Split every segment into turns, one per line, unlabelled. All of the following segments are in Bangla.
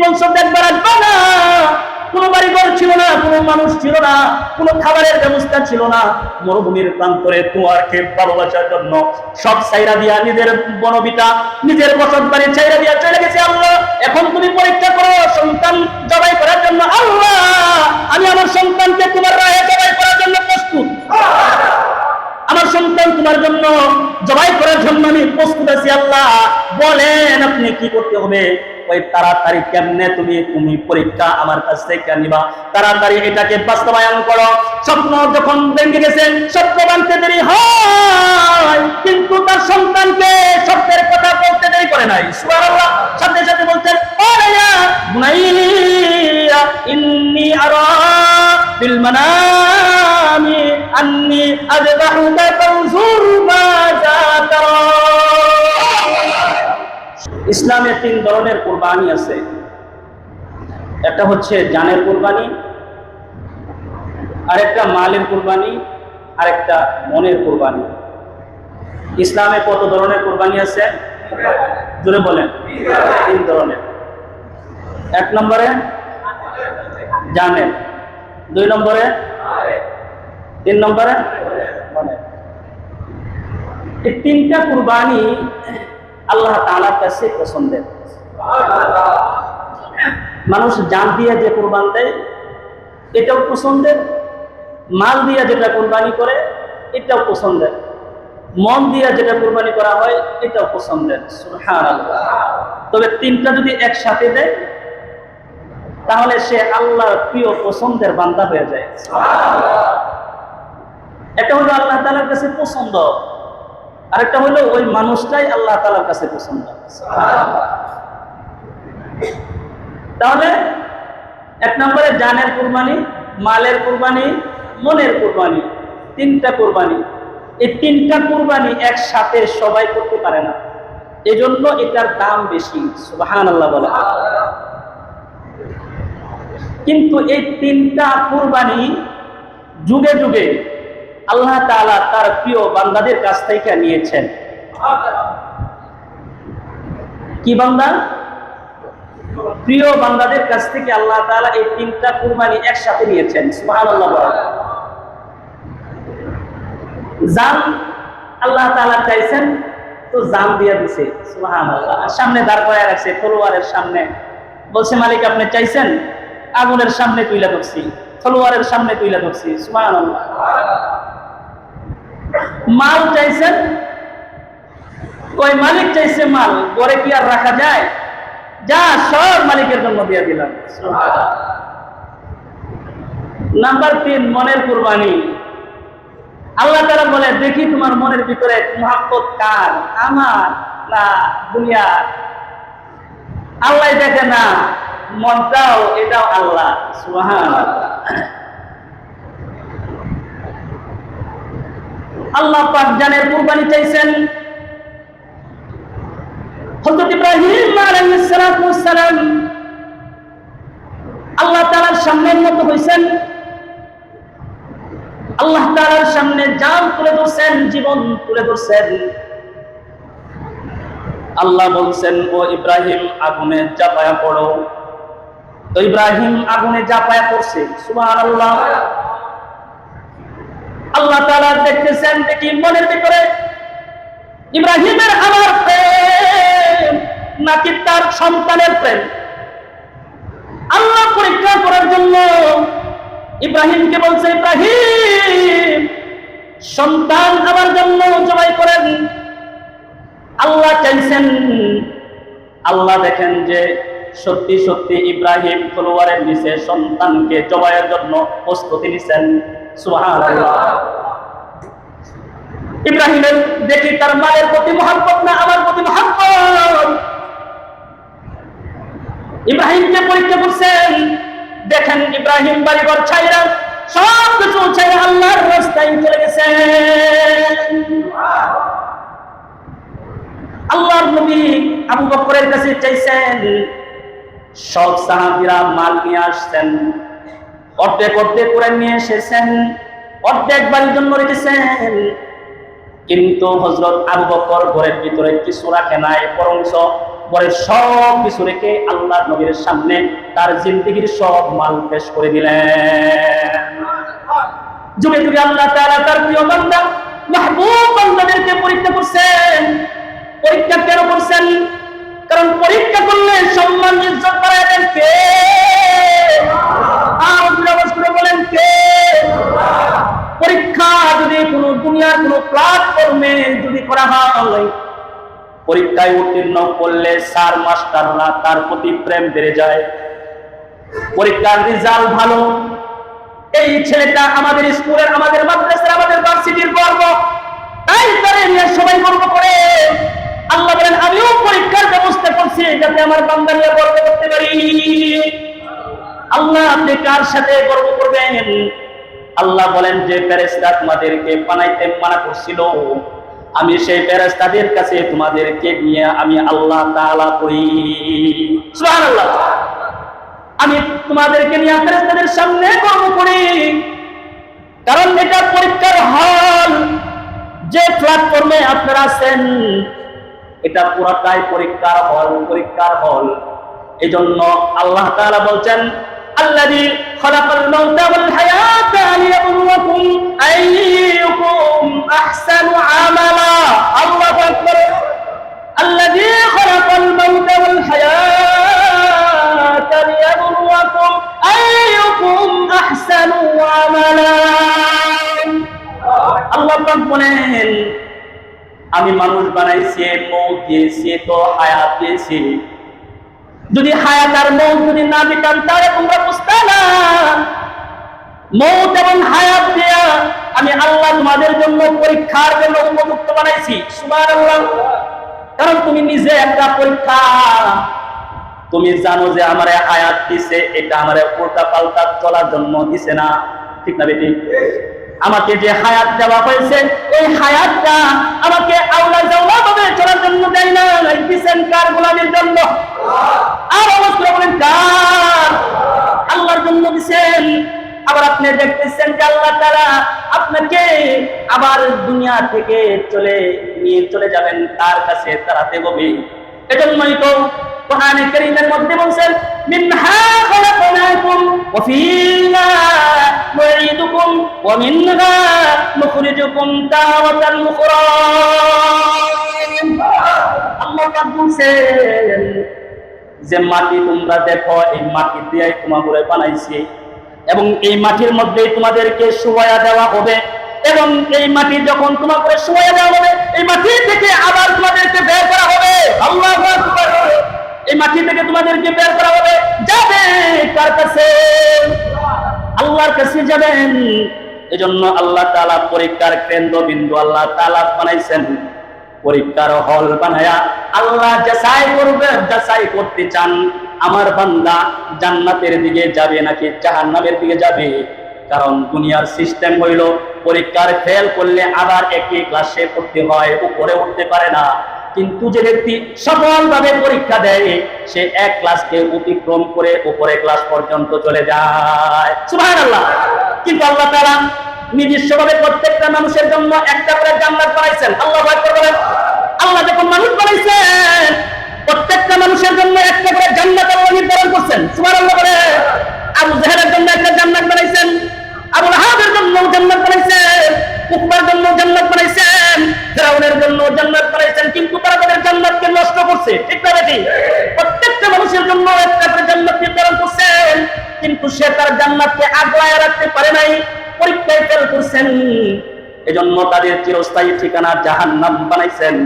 বংশ দেখবার আসবে না। কোনো বাড়িঘর ছিল না, কোনো মানুষ ছিল না, কোনো খাবারের ব্যবস্থা ছিল না। মরুভূমির প্রান্তরে তোমাকে ভালোবাসার জন্য সব ছাইরা দিয়া, নিজের বনবিটা, নিজের বসত বাড়ি ছাইরা দিয়া চলে গেছে আল্লাহ। এখন তুমি পরীক্ষা করো সন্তান জবাই করার জন্য। আল্লাহ, আমি আমার সন্তানকে তোমার রাহে জবাই করার জন্য প্রস্তুত। আমার সন্তান তোমার জন্য জবাই করার জন্য আমি প্রস্তুত আছি। আল্লাহ বলেন আপনি কি করতে হবে? ওই তাড়াতাড়ি কেমনে তুমি পরীক্ষা আমার কাছ থেকে নিবা, তাড়াতাড়ি এটাকে বাস্তবায়ন করো। স্বপ্ন যখন ভেঙে গেছে, স্বপ্ন ভাঙতে দেরি হয়, কিন্তু তার সন্তানকে সত্যের কথা বলতে দেরি করে নাই। সুবহানাল্লাহ। সাথে সাথে বলছেন, ওয়া বুনাইয়া ইন্নী আরা বিল মানামি আন্নী আযবাহুকা ফানজুর মাযা তারা। ইসলামে 3 ধরনের কুরবানি আছে। একটা হচ্ছে জানের কুরবানি, আরেকটা মালের কুরবানি, আরেকটা মনের কুরবানি। ইসলামে কত ধরনের কুরবানি আছে? জোরে বলেন। 3 ধরনের। 1 নম্বরে জানের, 2 নম্বরে, 3 নম্বরে মনের। এই 3টা কুরবানি আল্লাহ তাআলার কাছে পছন্দের। মানুষ জান দিয়ে যে কুরবান দেয় এটাও পছন্দের, মাল দিয়ে যেটা কুরবানি করে এটাও পছন্দের, মন দিয়ে যেটা কুরবানি করা হয় এটাও পছন্দের। সুবহানাল্লাহ। তবে 3টা যদি একসাথে দেয় তাহলে সে আল্লাহর প্রিয় পছন্দের বান্দা হয়ে যায়। সুবহানাল্লাহ। এটা হলো আল্লাহ তাআলার কাছে পছন্দ, আরেকটা হলো ওই মানুষটাই আল্লাহ তাআলার কাছে পছন্দ। তাহলে 1 নম্বরে জানের কুরবানি, মালের কুরবানি, মনের কুরবানি, 3টা কুরবানি। এই 3টা কুরবানি একসাথে সবাই করতে পারে না, এজন্য এটার দাম বেশি। সুবহানাল্লাহ বলে। কিন্তু এই 3টা কুরবানি যুগে যুগে আল্লাহ তাআলা তার প্রিয় বান্দাদের কাছ থেকে নিয়েছেন। কি বান্দা? প্রিয় বান্দাদের কাছ থেকে আল্লাহ তাআলা এই 3টা কুরবানি একসাথে নিয়েছেন। সুবহানাল্লাহ। জান আল্লাহ তাআলা চাইছেন তো জান দিয়ে দিয়েছে। সুবহানাল্লাহ। সামনে দাঁড় করায় রাখছে তলোয়ারের সামনে, বলছে মালিক আপনি চাইছেন, আগুনের সামনে তুইলা ধরছি, তলোয়ারের সামনে তুইলা ধরছি। সুবহানাল্লাহ। মাল চাইছেন, ওই মালিক চাইছে মাল, পরে কি আর রাখা যায়? যা সব মালিকের জন্য দিয়ে দিলাম। নাম্বার 3 মনের কুরবানি। আল্লাহ তাআলা বলে দেখি তোমার মনের ভিতরে মুহাব্বত কার, আমার না দুনিয়ার? আল্লাহ দেখে না, মনটাও এটাও আল্লাহ। সুবহানাল্লাহ। আল্লাহ পাক জানের কুরবানি চাইছেন। হযরত ইব্রাহিম আলাইহিস সালাতু ওয়াস সালাম আল্লাহ তাআলার সামনে নত হইছেন, আল্লাহ তাআলার সামনে জান তুলে ধরছেন, জীবন তুলে ধরছেন। আল্লাহ বলছেন ও ইব্রাহিম আগুনে ঝাঁপায়া পড়ো। তো ইব্রাহিম আগুনে ঝাঁপায়া পড়ছে। সুবহানাল্লাহ। আল্লাহ তাআলা দেখতেছেন, দেখি মনের ভিতরে ইব্রাহিমের আমার প্রেম নাকি তার সন্তানের প্রেম। আল্লাহ পরীক্ষা করার জন্য ইব্রাহিমকে বলছে, ইব্রাহিম সন্তান আমার জন্য জবাই করেন। আল্লাহ চাইছেন, আল্লাহ দেখেন যে সত্যি সত্যি ইব্রাহিম তলোয়ারের নিচে সন্তানকে জবাইয়ের জন্য প্রস্তুতি নিছেন। সুবহানাল্লাহ। ইব্রাহিমের দেখি তার মায়ের প্রতি মহব্বত না আমার প্রতি মহব্বত। ইব্রাহিমকে পরীক্ষা করছেন, দেখেন ইব্রাহিম বাড়িঘর ছাইরা সব কিছু ছাইরা আল্লাহর রাস্তায় চলে গেছেন। আল্লাহর নবী আবু বকরের কাছে চাইছেন, সব সাহাবীরা মাল নিয়ে আসছেন, অর্ধেক অর্ধেক করে নিয়ে এসেছেন, অর্ধেক বাড়ির জন্য রেখেছেন। কিন্তু হযরত আবু বকর ঘরের ভিতরে কিছু রাখে নাই, বরঞ্চ ঘরের সব কিছু রেখে আল্লাহর নবীর সামনে তার জিন্দেগীর সব মাল পেশ করে দিলেন। যুগে যুগে আল্লাহ তাআলা তার প্রিয় বান্দা মাহবুব বান্দাদেরকে পরীক্ষা করছেন। পরীক্ষা কেন করছেন? কারণ পরীক্ষা করলে সম্মান ইজ্জত বাড়ায় দেন কে? আওয়াজ করে বলেন কে? পরীক্ষা যদি কোনো দুনিয়ার কোনো প্ল্যাটফর্মে যদি করা হয়, পরীক্ষায় উত্তীর্ণ করলে স্যার মাস্টাররা তার প্রতি প্রেম বেড়ে যায়। পরীক্ষার রেজাল্ট ভালো, এই ছেলেটা আমাদের স্কুলের, আমাদের মাদ্রাসার, আমাদের ভার্সিটির গর্ব, তাই তারে নিয়ে সবাই গর্ব করে। আল্লাহ বলেন আমিও পরীক্ষার ব্যবস্থা করছি যাতে আমার বান্দা নিয়ে গর্ব করতে পারি। আল্লাহ আপনি কার সাথে গর্ব করবেন? আল্লাহ বলেন যে ফেরেশতা তোমাদেরকে বানাইতে মানা করছিল, আমি সেই ফেরেশতাদের কাছে তোমাদেরকে নিয়ে আমি আল্লাহ তাআলা করি। সুবহানাল্লাহ। আমি তোমাদেরকে নিয়ে ফেরেশতাদের সামনে গর্ব করি, কারণ এটা পরীক্ষার হল। যে প্ল্যাটফর্মে আপনারা আছেন এটা পুরোটাই পরীক্ষার হল, পরীক্ষার হল। এজন্য আল্লাহ তাআলা বলছেন আল্লাযী খালাকাল মাউতা ওয়াল হায়াতা লিয়াবলুয়াকুম আইয়ুকুম আহসানু আমালা। আল্লাহু আকবার। আল্লাযী খালাকাল মাউতা ওয়াল হায়াতা লিয়াবলুয়াকুম আইয়ুকুম আহসানু আমালা। আল্লাহ পাক বলেন আমি মানুষ বানাইছি, মৌত দিয়েছি, তো হায়াত দিয়েছি। যদি হায়াত আর মৌত যদি না দিতাম তাহলে তোমরা বুঝতে না। মৌত এবং হায়াত দিয়া আমি আল্লাহ তোমাদের জন্য পরীক্ষার জন্য উপযুক্ত বানাইছি। সুবহানাল্লাহ। কারণ তুমি নিজে একটা পরীক্ষা। তুমি জানো যে আমারে হায়াত দিছে, এটা আমারে উল্টা পাল্টা চলার জন্য দিছে না, ঠিক না বেটি? আমাকে যে হায়াত দেওয়া হয়েছে এই হায়াতটা আমাকে আওলা জাওলা ভাবে চলার জন্য দেয় না, দিয়েছেন কার? গোলামের জন্য। আর অবশ্যই বলেন কার? আল্লাহর জন্য দিয়েছেন। আবার আপনি দেখতেছেন যে আল্লাহ তাআলা আপনাকে আবার দুনিয়া থেকে নিয়ে চলে যাবেন তার কাছে, তাড়াতে হবে। এজন্যই তো কোরআনে কারীমের মধ্যে বলছেন মিনহা খালাকনাকুম ওয়া ফিহা নুঈদুকুম ওয়া মিনহা নুখরিজুকুম তারাতান উখরা। আল্লাহ পাক বলছেন যে মাটি তোমরা দেখো, এই মাটি দিয়েই তোমাদের বানাইছি এবং এই মাটির মধ্যেই তোমাদেরকে শুয়ায়া দেওয়া হবে, এবং এই মাটি যখন তোমাকে শুয়ায়া দেওয়া হবে এই মাটি থেকে আবার তোমাদেরকে বের করা হবে। আল্লাহু আকবার। এই মাটি থেকে তোমাদেরকে বের করা হবে, যাবে কার কাছে? আল্লাহর কাছে যাবেন। এজন্য আল্লাহ তাআলা পরীক্ষার কেন্দ্রবিন্দু আল্লাহ তাআলা বানাইছেন, পরীক্ষার হল বানায়া আল্লাহ যাচাই করতে চান আমার বান্দা জান্নাতের দিকে যাবে নাকি জাহান্নামের দিকে যাবে। কারণ দুনিয়ার সিস্টেম হইল পরীক্ষার ফেল করলে আবার একই ক্লাসে পড়তে হয়, উপরে উঠতে পারে না। কিন্তু যে ব্যক্তি সফলভাবে পরীক্ষা দেয় সে এক ক্লাসকে অতিক্রম করে উপরে ক্লাস পর্যন্ত চলে যায়। সুবহানাল্লাহ। কিন্তু আল্লাহ তাআলা নিজস্বভাবে প্রত্যেকটা মানুষের জন্য একটা করে জান্নাত বানাইছেন। আল্লাহু আকবার বলেন। আল্লাহ যখন মানুষ বানাইছেন প্রত্যেকটা মানুষের জন্য একটা করে জান্নাত আল্লাহ নির্ধারণ করছেন। সুবহানাল্লাহ বলে। আবু জাহেলের জন্য একটা জান্নাত বানাইছেন, আবু লাহাবের জন্য জান্নাত বানাইছেন, উকবার জন্য জান্নাত বানাইছেন, ফিরাউনের জন্য জান্নাত বানাইছেন। কিন্তু তারা তাদের জান্নাতকে নষ্ট করছে, ঠিক না বেটি? প্রত্যেকটা মানুষের জন্য একটা করে জান্নাত নির্ধারণ করছেন, কিন্তু সে তার জান্নাতকে আগলায় রাখতে পারে নাই, পরীক্ষায় ফেল করছেন। এজন্য তাদের চিরস্থায়ী ঠিকানা জাহান্নাম বানাইছেন।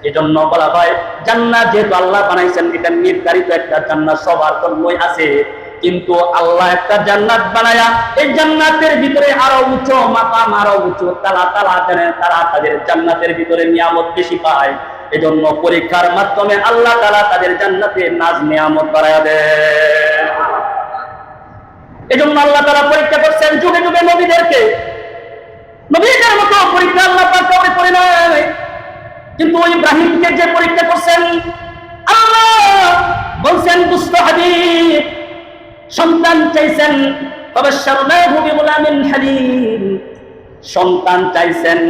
এজন্য বলা হয় জান্নাত যেহেতু আল্লাহ বানাইছেন এটা নির্ধারিত একটা জান্নাত সবার জন্যই আছে, কিন্তু আল্লাহ একটা জান্নাত বানায়া এই জান্নাতের ভিতরে আরো উঁচু মাকাম, আরো উঁচু তালা তারা তাদের জান্নাতের ভিতরে নিয়ামত বেশি পায়। এজন্য পরীক্ষার মাধ্যমে আল্লাহ তাআলা তাদের জান্নাতে নাজ নিয়ামত বাড়ায়া দেয়। এজন্য আল্লাহ তাআলা পরীক্ষা করছেন যুগে যুগে নবীদেরকে। নবীদের মতো পরীক্ষা আল্লাহ পাক কাউকে করে নাই। কিন্তু ইব্রাহিমকে যে পরীক্ষা করছেন আল্লাহ বলছেন দুষ্ট হাবিব সন্তান চাইছেন, ফাবাশশারনাহু বিগুলামিন হালিম। সন্তান চাইছেন,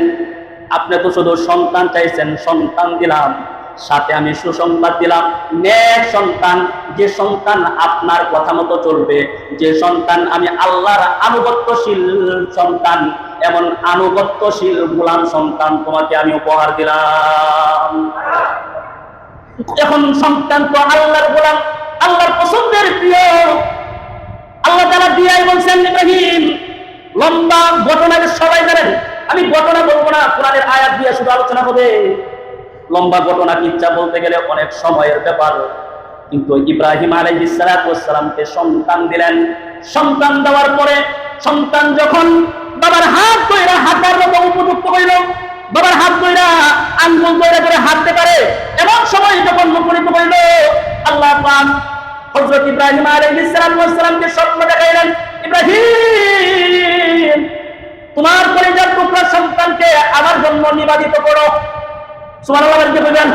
আপনি তো শুধু সন্তান চাইছেন, সন্তান দিলাম। সাথে আমি সুসংবাদ দিলাম, নেক সন্তান, যে সন্তান আপনার কথা মতো চলবে, যে সন্তান আমি আল্লাহর আনুগত্যশীল সন্তান, এমন আনুগত্যশীল গোলাম সন্তান তোমাকে আমি উপহার দিলাম। এখন সন্তান তো আল্লাহর গোলাম, আল্লাহর পছন্দের প্রিয়। আল্লাহ তাআলা দিয়াই বলছেন ইব্রাহিম, লম্বা ঘটনা সবাই জানেন, আমি ঘটনা বলবো না, কোরআনের আয়াত দিয়ে শুধু আলোচনা হবে। লম্বা ঘটনা কিচ্ছা বলতে গেলে অনেক সময়ের ব্যাপার, কিন্তু ইব্রাহিম আলাইহিস সালাতু ওয়াস সালামকে সন্তান দিলেন। সন্তান দেওয়ার পরে সন্তান যখন বাবার হাত ধরে হাঁটার মতো উপযুক্ত হইল, বাবার হাত ধরে আঙ্গুল ধরে করে হাঁটতে পারে, এমন সময় যখন উপনীত হইল, আল্লাহ পাক হযরত ইব্রাহিম আলাইহিস সালাতু ওয়াস সালামকে স্বপ্ন দেখাইলেন, ইব্রাহিম তোমার কলিজার টুকরা সন্তানকে আমার জন্য নিবেদিত করো। সুবহানাল্লাহ বলবেন।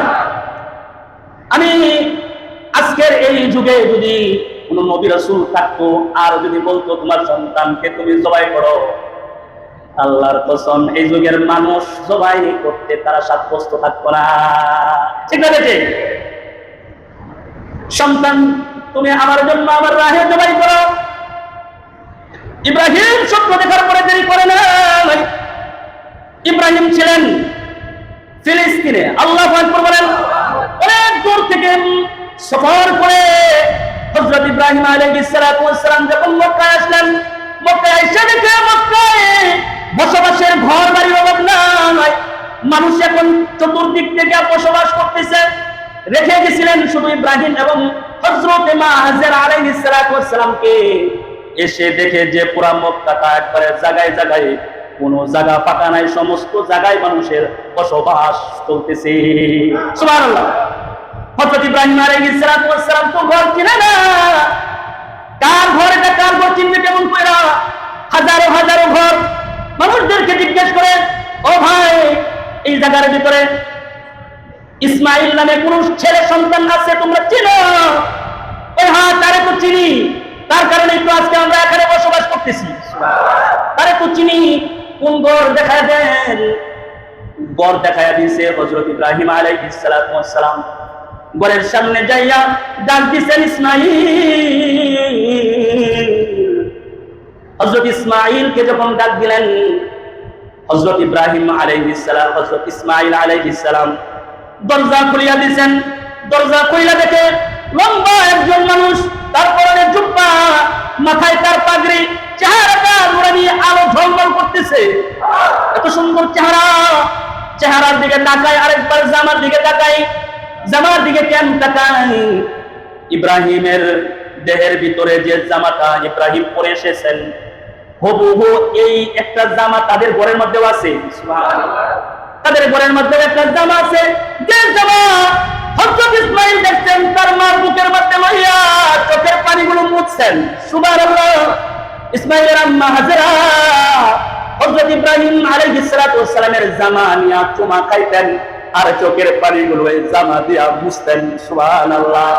আমি আজকের এই যুগে যদি কোন নবী রাসূল থাকতো আর যদি বলতো তোমার সন্তানকে তুমি জবাই করো, আল্লাহর কসম এই যুগের মানুষ জবাই করতে তারা সাব্যস্ত থাকতো না। ঠিক না বেটে? সন্তান তুমি আমার জন্য আমার রাহে জবাই করো। ইব্রাহিম স্বপ্ন দেখার পরে দেরি করে না। ইব্রাহিম ছিলেন ফিলিস্তিনে, আল্লাহু আকবার বলেন, অনেক দূর থেকে সফর করে হযরত ইব্রাহিম আলাইহিস সালাতু ওয়াস সালাম যখন মক্কায় আসলেন, মক্কায় এসে দেখে মক্কায় বসবাসের ঘর বাড়ির অভাব নাই, মানুষ এখন চতুর্দিক থেকে বসবাস করতেছে। রেখে গেছিলেন শুধু ইব্রাহিম এবং হযরত মা হাজেরা আলাইহিস সালাতু ওয়াস সালামকে। এসে দেখে যে পুরা মক্কাটা একবারে জায়গায় জায়গায় কোনো জায়গা ফাঁকা নাই, সমস্ত জায়গায় মানুষের বসবাস চলতেছে। সুবহানাল্লাহ। হযরত ইব্রাহিম আলাইহিস সালাতু ওয়াস সালাম তো ঘর চিনে না, কার ঘর এটা, কার ঘর চিনবে কেমন করে? হাজারো হাজারো ঘর। মানুষদেরকে জিজ্ঞেস করে, ও ভাই এই জায়গার ভিতরে ইসমাইল নামে কোন ছেলে সন্তান আছে তোমরা চিনো? ওই হ্যাঁ, তারে তো চিনি, তার কারণে তো আজকে আমরা এখানে বসবাস করতেছি। তারে তো চিনি, কোন ঘর দেখায় দেন? ঘর দেখায় দিয়েছে হযরত ইব্রাহিম আলাইহিস সালাতু ওয়াস সালাম। ঘরের সামনে যাইয়া ডাক দিয়েছেন ইসমাইল। হযরত ইসমাইলকে যখন ডাক দিলেন, হযরত ইব্রাহিম আলাইহিস সালাম হযরত ইসমাইল আলাইহিস সালাম দরজা খুলিয়া দিয়েছেন। দরজা খুইলা দেখে লম্বা একজন মানুষ, তার পরনে জুব্বা, মাথায় তার পাগড়ি, চেহারাটা নুরানি আলো ঝলমল করতেছে। এত সুন্দর চেহারা। চেহারার দিকে তাকায়, আরেকবার জামার দিকে তাকায়, জামার দিকে কেন তাকায়? ইব্রাহিমের দেহের ভিতরে যে জামাটা ইব্রাহিম পরে এসেছেন, হুবহু এই একটা জামা তাদের ঘরের মধ্যেও আছে। সুবহানাল্লাহ। তাদের ঘরের মধ্যে একটা জামা আছে, যে জামা হযরত ইসমাইল দেখছেন তার মার বুকের মধ্যে লইয়া চোখের পানিগুলো মুছছেন। সুবহানাল্লাহ। ইসমাইলের আম্মা হাজেরা হযরত ইব্রাহিম আলাইহিস সালাতু ওয়াস সালামের জামা নিয়া চুমা খাইতেন আর চোখের পানিগুলো এই জামা দিয়া মুছতেন। সুবহানাল্লাহ।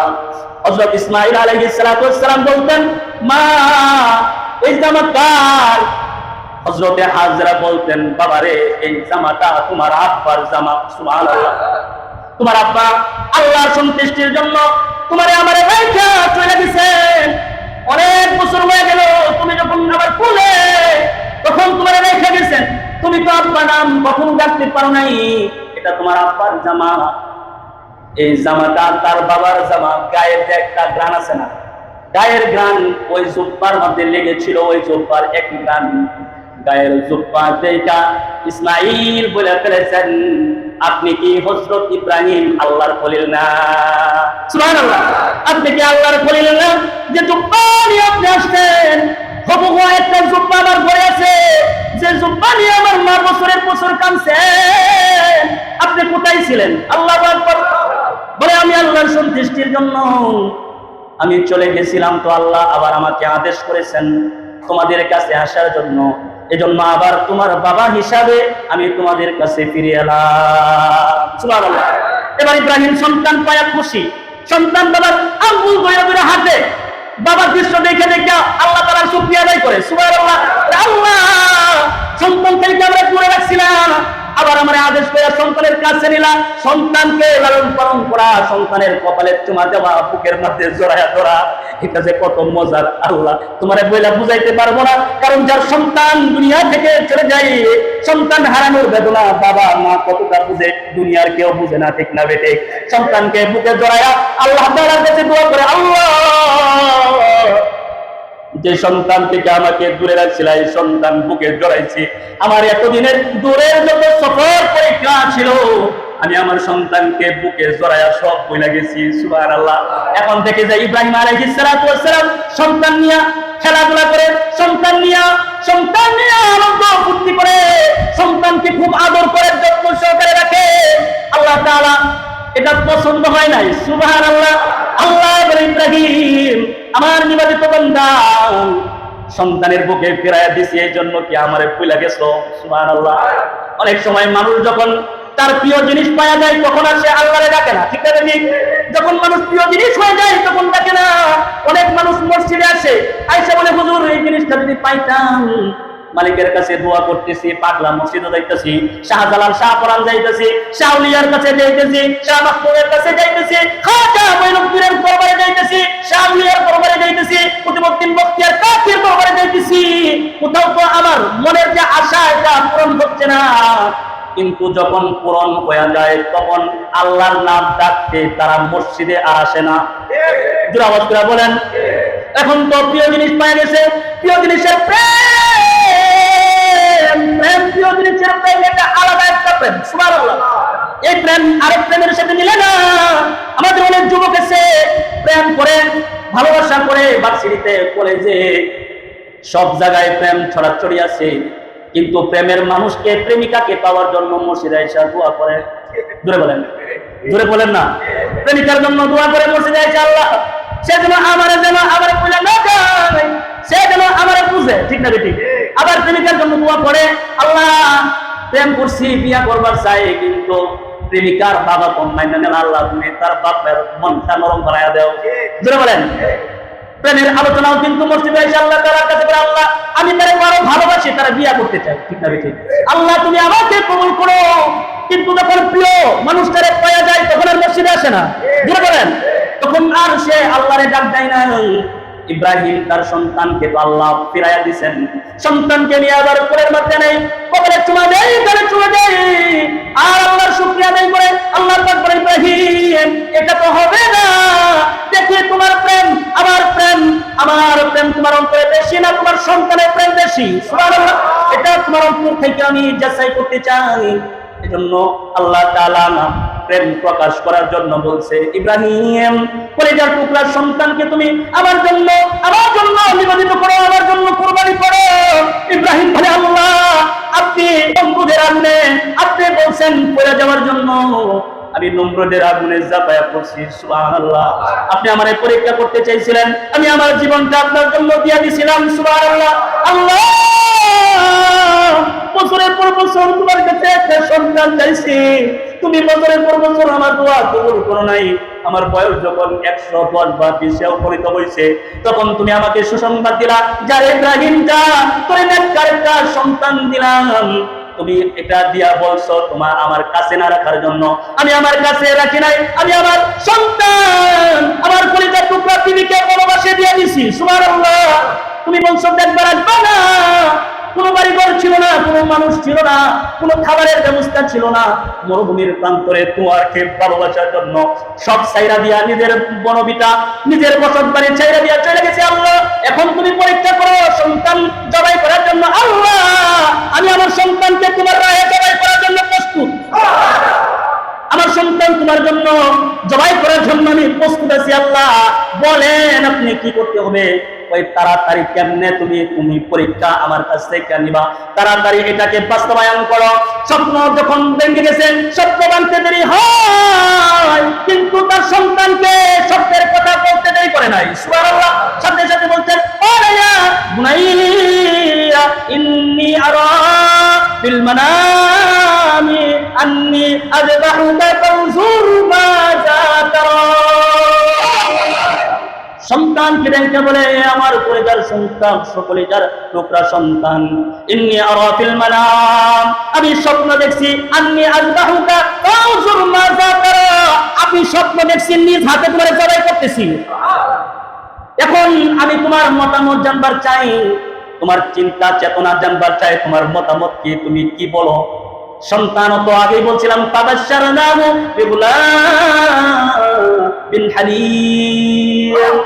হযরত ইসমাইল আলাইহিস সালাতু ওয়াস সালাম বলতেন, মা এই জামা কার? হযরতে হাজেরা বলতেন, বাবারে এই জামাটা তোমার আব্বার জামা। সুবহানাল্লাহ। তোমার আব্বা আল্লাহর সন্তুষ্টির জন্য তোমারে আমারে রাইখা চলে গেছেন। অনেক বছর হয়ে গেল, তুমি যখন আবার কোলে তখন তোমারে রেখে গেছেন। তুমি তো আব্বা নাম কখনো ডাকতে পারো নাই, এটা তোমার আব্বার জামা। এই জামাটা তার বাবার জামা। গায়ের যে একটা গ্রান আছে না, গায়ের গ্রান ওই জুব্বার মধ্যে লেগেছিল, ওই জুব্বার একই গ্রান। গায়ের জুব্বা যেটা ইসমাইল বলে ফেলেছেন, আপনি কি হযরত ইব্রাহিম আল্লাহর খলিল না? সুবহানাল্লাহ। আপনি কি আল্লাহর খলিল না? যে জুব্বা নিয়ে আপনি আসছেন, হুবহু একটা জুব্বা আমার ঘরে আছে, যে জুব্বা নিয়ে আমার মা বছরের বছর কাঁদছেন। আপনি কোথায় ছিলেন? আল্লাহু আকবার। বলে, আমি আল্লাহর সন্তুষ্টির জন্য আমি চলে গেছিলাম, তো আল্লাহ আবার আমাকে আদেশ করেছেন তোমাদের কাছে আসার জন্য। এজন্য আবার তোমার বাবা হিসাবে আমি তোমাদের কাছে ফিরে এলাম। সুবহানাল্লাহ। এবার ইব্রাহিম সন্তান পায়া খুশি। সন্তান বাবার আঙ্গুল ধরে ধরে হাতে, বাবার দৃশ্য দেখে দেখে আল্লাহ তাআলার শুকরিয়া আদায় করে। সুবহানাল্লাহ। আল্লাহ, সন্তানকে আমরা করে রাখছিলাম, আবার আমার আদেশ করে সন্তানের কাছে নিলা, সন্তানকে লালন পালন করা, সন্তানের কপালে চুমা দেওয়া, বুকের মধ্যে জড়ায়া ধরা, এটা যে কত মজার আল্লাহ তোমারে বইলা বুঝাইতে পারবো না। কারণ যার সন্তান দুনিয়া থেকে চলে যায়, সন্তান হারানোর বেদনা বাবা মা কতটা বুঝে, দুনিয়ার কেউ বুঝে না, ঠিক না বেটে? সন্তানকে বুকে জড়ায়া আল্লাহ তাআলার কাছে দোয়া করে, আল্লাহ যে সন্তান থেকে আমাকে দূরে রাখছিল, এই সন্তান বুকে জড়াইছি, আমার এতদিনের দূরের যত সফর পরীক্ষা ছিল আমি আমার সন্তানকে বুকে জড়ায়া সব ভুলে গেছি। সুবহানাল্লাহ। এখন থেকে যে ইব্রাহিম আলাইহিস সালাতু ওয়াস সালাম সন্তান নিয়ে খেলাধুলা করে, সন্তান নিয়ে আনন্দ ফুর্তি করে, সন্তানকে খুব আদর করে যত্ন সহকারে রাখে, আল্লাহ তাআলা এটা পছন্দ হয় নাই। সুবহানাল্লাহ। আল্লাহ বলে, ইব্রাহিম আমার নিবেদিত বান্দা, সন্তানের বুকে ফিরাইয়া দিছি, এই জন্য কি আমারে ভুলে গেছো? সুবহানাল্লাহ। অনেক সময় মানুষ যখন তার প্রিয় জিনিস পাওয়া যায় তখন আর সে আল্লাহরে ডাকে না, ঠিক আছে? যখন মানুষ প্রিয় জিনিস হয়ে যায় তখন ডাকে না। অনেক মানুষ মসজিদে আসে, আইসা বলে, হুজুর এই জিনিসটা যদি পাইতাম, মালিকের কাছে দোয়া করতেছি, পাগলা মসজিদে যাইতেছি, শাহজালাল শাহপরান যাইতেছি, শাহলিয়ার কাছে যাইতেছি, শাহ মাহমুদের কাছে যাইতেছি, খাজা মঈনুদ্দিনের দরবারে যাইতেছি, শাহলিয়ার দরবারে যাইতেছি, কুতুবউদ্দিন বখতিয়ার কাফির দরবারে যাইতেছি, কোথাও তো আমার মনের যে আশা এটা পূরণ হচ্ছে না। কিন্তু যখন পূরণ হয়ে যায় তখন আল্লাহর নাম ডাকতে তারা মসজিদে আর আসে না। জোরে আওয়াজ করে বলেন। এখন তো প্রিয় জিনিস পাওয়া গেছে, প্রিয় জিনিসের প্রেম, প্রিয় জিনিসের প্রেম এটা আলাদা একটা প্রেম। সুবহানাল্লাহ। এই প্রেম আরেক প্রেমের সাথে মিলে না। আমাদের অনেক যুবক এসে প্রেম করে, ভালোবাসা করে, ভার্সিটিতে কলেজে সব জায়গায় প্রেম ছড়াছড়ি আছে, কিন্তু প্রেমের মানুষকে প্রেমিকাকে পাওয়ার জন্য মসজিদে এসে দোয়া করে। জোরে বলেন না। প্রেমিকার জন্য দোয়া করে মসজিদে এসে, আল্লাহ সে যেন আমারে বুঝে না যায়, সে যেন আমারে বুঝে, ঠিক না বেটি? আবার প্রেমিকার জন্য দোয়া করে, আল্লাহ প্রেম করছি, বিয়া করবার চাই, কিন্তু প্রেমিকার বাবা কোন মাইনে নেন, আল্লাহ তুমি তার বাপের মনটা নরম বানায়া দাও। জোরে বলেন। প্রেমের আলোচনাও কিন্তু মসজিদে এসে আল্লাহ তাআলার কাছে বলে, আল্লাহ আমি তারে আরো ভালোবাসি, তারা বিয়া করতে চাই, ঠিক না বেটি? আল্লাহ তুমি আমাকে কবুল করো। কিন্তু যখন প্রিয় মানুষটারে পাওয়া যায় তখন আর মসজিদে আসে না। জোরে বলেন। তখন আর সে আল্লাহরে ডাক দেয় না। ইব্রাহিম তার সন্তানকে তো আল্লাহ ফিরাইয়া দিয়েছেন, সন্তানকে নিয়ে আবার কোলের মধ্যে নেই, কবরে চুমা দেয়, গালে চুমা দেয়, আর আল্লাহর শুকরিয়া আদায় করে। আল্লাহ পাক বলেন, ইব্রাহিম এটা তো হবে না, দেখি তোমার প্রেম আমার প্রেম তোমার অন্তরে বেশি না তোমার সন্তানের প্রেম বেশি? সুবহানাল্লাহ। এটা তোমার অন্তর থেকে আমি যাচাই করতে চাই। এজন্য আল্লাহ তাআলা প্রেম প্রকাশ করার জন্য বলছে, ইব্রাহিম কলিজার টুকরা সন্তানকে তুমি আমার জন্য নিবেদিত করো, আমার জন্য কুরবানি করো। ইব্রাহিম বলে, আল্লাহ আপনি নমরুদের আগুনে আপনি বলছেন পড়ে যাওয়ার জন্য, আমি নমরুদের আগুনে ঝাঁপায়া পড়ছি। সুবহানাল্লাহ। আপনি আমারে পরীক্ষা করতে চাইছিলেন, আমি আমার জীবনটা আপনার জন্য দিয়ে দিয়েছিলাম। সুবহানাল্লাহ। আল্লাহ বছরের পর বছর তোমার কাছে একটা সন্তান চাইছি, তুমি বছরের পর বছর আমার দোয়া কবুল করো নাই। আমার বয়স যখন 110 বা 20 উপনীত হয়েছে তখন তুমি আমাকে সুসংবাদ দিলা, যার ইব্রাহিম যা তোরে নেককার একটা সন্তান দিলাম। তুমি এটা দিয়া বলছো তোমার আমার কাছে না রাখার জন্য, আমি আমার কাছে রাখি নাই, আমি আমার সন্তান আমার কলিজার টুকরা তিনিকে ভালোবাসে দিয়ে দিছি। সুবহানাল্লাহ। তুমি বলছো দেখবার আসবে না, কোনো বাড়িঘর ছিল না, কোনো মানুষ ছিল না, কোনো খাবারের ব্যবস্থা ছিল না, মরুভূমির প্রান্তরে তোমাকে ভালোবাসার জন্য সব ছাইরা দিয়া, নিজের বনবিটা নিজের বসত বাড়ি ছাইরা দিয়া চলে গেছে। আল্লাহ এখন তুমি পরীক্ষা করো সন্তান জবাই করার জন্য। আল্লাহ আমি আমার সন্তানকে তোমার রাহে জবাই করার জন্য প্রস্তুত, আমার সন্তান তোমার জন্য জবাই করার জন্য আমি প্রস্তুত আছি। আল্লাহ বলেন আপনি কি করতে হবে? ওই তাড়াতাড়ি কেমনে তুমি পরীক্ষা আমার কাছ থেকে নিবা, তাড়াতাড়ি এটাকে বাস্তবায়ন করো। স্বপ্ন যখন ভেঙে গেছে, স্বপ্ন ভাঙতে দেরি হয়, কিন্তু তার সন্তানকে স্বপ্নের কথা বলতে দেরি করে নাই। সুবহানাল্লাহ। সাথে সাথে বলছেন, ওয়া বুনাইয়া ইন্নী আরা বিল মানামি আন্নী আযবাহুকা ফানজুর মাযা তারা। সন্তান সন্তানকে দেখে বলে, আমার পরিবার সন্তান, সকলের টুকরা সন্তান, ইন্নী আরা ফিল মানাম, আমি স্বপ্ন দেখছি, আন্নী আযবাহুকা ফাউজুর মাযা তারা, আমি স্বপ্ন দেখছি নিজ হাতে তোমার জবাই করতেছি। এখন আমি তোমার মতামত জানবার চাই, তোমার চিন্তা চেতনা জানবার চাই, তোমার মতামত কি, তুমি কি বলো? সন্তান তো আগেই বলছিলাম, তাবাশশারনাহু বিগুলামিন হালিম।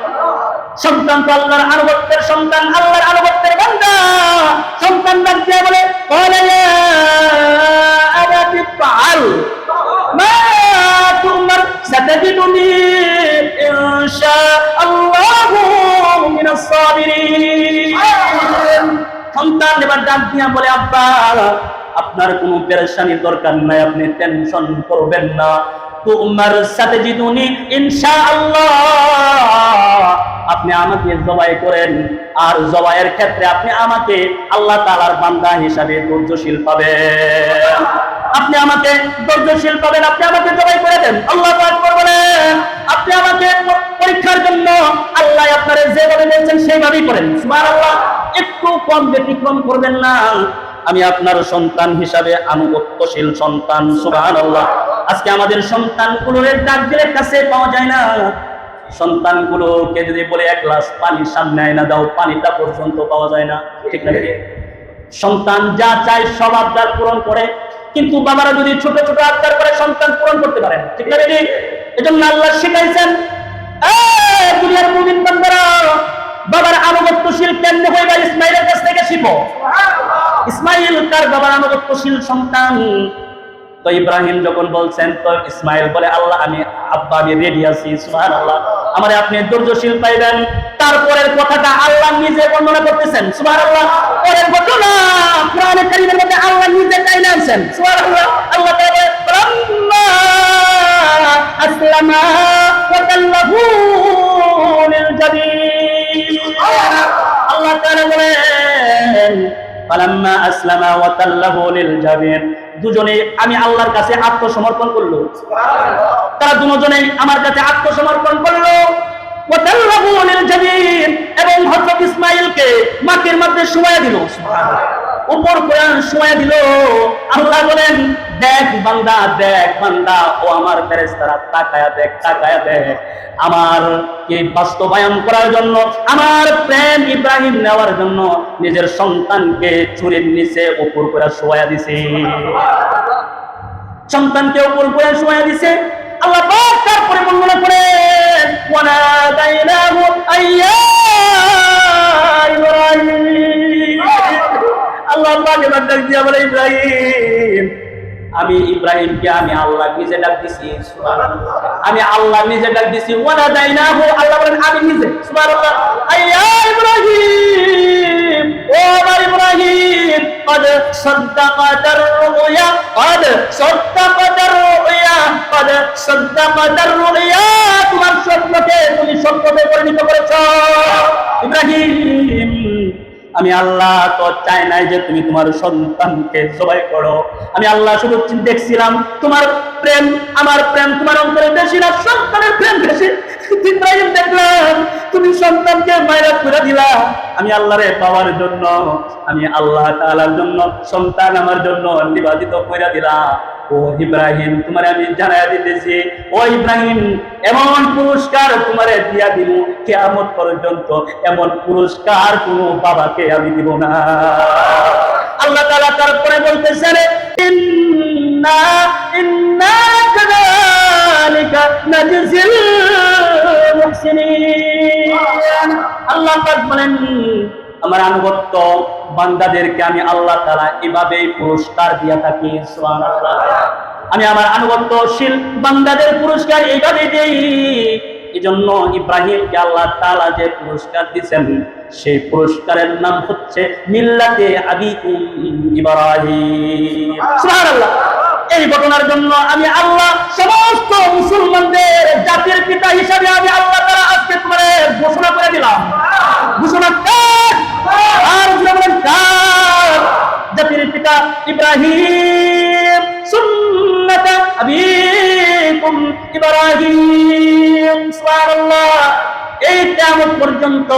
সন্তান তো আল্লাহর আনুগত্যের সন্তান, আল্লাহর আনুগত্যের বান্দা। সন্তান ডাক দিয়ে বলে, ক্বালা ইয়া আবাতি ফাআল মা তু'মার সাতাজিদুনি ইনশাআল্লাহু মিনাস সাবিরিন। সন্তান এবার ডাক দিয়া বলে, আব্বা, আপনার কোনো পেরেশানির দরকার নাই, আপনি টেনশন করবেন না। তু'মার সাতাজিদুনি ইনশাআল্লাহ, আপনি আমাকে জবাই করেন, আর জবাইয়ের ক্ষেত্রে আপনি আমাকে আল্লাহ তাআলার বান্দা হিসাবে ধৈর্যশীল পাবেন। আপনি আমাকে ধৈর্যশীল পাবেন, আপনি আমাকে জবাই করে দেন। আল্লাহু আকবার বলেন। আপনি আমাকে পরীক্ষার জন্য আল্লাহ আপনারে যেভাবে বলছেন সেইভাবেই করেন। সুবহানাল্লাহ, একটু কম ব্যতিক্রম করবেন না। আমি আপনার সন্তান হিসাবে আনুগত্যশীল সন্তান। সুবহানাল্লাহ। আজকে আমাদের সন্তানগুলোর ডাক দিলে কাছে পাওয়া যায় না। সন্তানগুলোকে যদি বলে এক গ্লাস পানি সামনে আয়না দাও, পানিটা পর্যন্ত পাওয়া যায় না। ঠিক না? সন্তান যা চায় সব আবদার পূরণ করে, কিন্তু বাবারা যদি ছোট ছোট আবদার করে সন্তান পূরণ করতে পারেন। ঠিক না? এজন্য আল্লাহ শিখাইছেন, দুনিয়ার মুমিন বান্দারা, বাবার আনুগত্যশীল কেমনে হইবা ইসমাইলের কাছ থেকে শিখো। ইসমাইল তার বাবার আনুগত্যশীল সন্তান। তো ইব্রাহিম যখন বলছেন, তো ইসমাইল বলে, আল্লাহ আমি আব্বা আমি রেডি আছি। সুবহানাল্লাহ, আমারে আপনি ধৈর্যশীল পাইবেন। তারপরের কথাটা আল্লাহ নিজে বর্ণনা করতেছেন। সুবহানাল্লাহ, পরের ঘটনা কোরআনে কারীমের মধ্যে আল্লাহ নিজে টাইনে আনছেন। সুবহানাল্লাহ, আল্লাহ তাআলা ফালাম্মা আসলামা ওয়া তাল্লাহু লিল জাবিন, আল্লাহ তাআলা বলেন ফালাম্মা আসলামা ওয়া তাল্লাহু লিল জাবিন, দুজনেই আমি আল্লাহর কাছে আত্মসমর্পণ করলো। তারা দুজনেই আমার কাছে আত্মসমর্পণ করলো। ওয়া তাল্লাহু লিল জাবিন, এবং হযরত ইসমাঈলকে মাটির মধ্যে শুয়ায়া দিল। সুবহানাল্লাহ, উপর করে শুয়ায়া দিল। আল্লাহ বলেন, দেখ বান্দা, দেখ বান্দা, ও আমার ফেরেশতারা, তাকায়া দেখ, তাকায়া দেখ, আমার কে বাস্তবায়ন করার জন্য, আমার প্রেম ইব্রাহিম নেওয়ার জন্য নিজের সন্তানকে চুরির নিচে উপর করে শুয়ায়া দিছে। সন্তানকে উপর করে শুয়ায়া দিছে। আল্লাহ পাক তারপরে বর্ণনা করে, ওয়ানাদাইনাহু আইয়া ইব্রাহিম, আল্লাহ পাক এবার ডাক দিয়া বলে, ইব্রাহিম, আমি ইব্রাহিমকে আমি আল্লাহ নিজে ডাক দিছি। সুবহানাল্লাহ, আমি আল্লাহ নিজে ডাক দিছি। ওয়ানাদাইনাহু, আল্লাহ বলেন আমি নিজে। সুবহানাল্লাহ, আইয়া ইব্রাহিম, ও আমার ইব্রাহিম, قد صدقت الرؤيا قد صدقت الرؤيا قد صدقت الرؤيا, তোমার স্বপ্নকে তুমি সত্যতে পরিণত করেছো। ইব্রাহিম, আমি আল্লাহ তো চাই নাই যে তুমি তোমার সন্তানকে জবাই করো। আমি আল্লাহ শুধু দেখছিলাম তোমার প্রেম, আমার প্রেম তোমার অন্তরে বেশি না, সন্তানের প্রেম বেশি। ইব্রাহিম, দেখলাম তুমি সন্তানকে মাইরা করে দিলা। আমি আল্লাহরে পাওয়ার জন্য, আমি আল্লাহ তাআলার জন্য সন্তান আমার জন্য নিবেদিত করে দিলা। ও ইব্রাহিম, তোমারে আমি জানাইয়া দিতেছি, ও ইব্রাহিম, এমন পুরস্কার তোমারে দিয়া দিব কিয়ামত পর্যন্ত, এমন পুরস্কার কোনো বাবাকে আমি দিব না। আল্লাহ তাআলা তারপরে বলতেছেন, ইন্না ইন্না কাযালিকা নাজজিল মুহসিনিন। আল্লাহ পাক বলেন, আমার আনুগত্য বান্দাদেরকে আমি আল্লাহ তাআলা এভাবেই পুরস্কার দিয়া থাকি। সুবহানাল্লাহ, আমি আমার আনুগত্যশীল বান্দাদের পুরস্কার এইভাবে দেই। এজন্য ইব্রাহিমকে আল্লাহ তাআলা যে পুরস্কার দিয়েছেন, সেই পুরস্কারের নাম হচ্ছে মিল্লাতে আবিকুম ইব্রাহিম। সুবহানাল্লাহ, এই ঘটনার জন্য আমি আল্লাহ সমস্ত মুসলমানদের জাতির পিতা হিসাবে আমি আল্লাহ তাআলা আজকে তোমারে ঘোষণা করে দিলাম। ঘোষণা কার? আর বলেন কার? জাতির পিতা ইব্রাহিম, সুন্নাত আবিকুম ইব্রাহিম। সুবহানাল্লাহ, এই কিয়ামত পর্যন্ত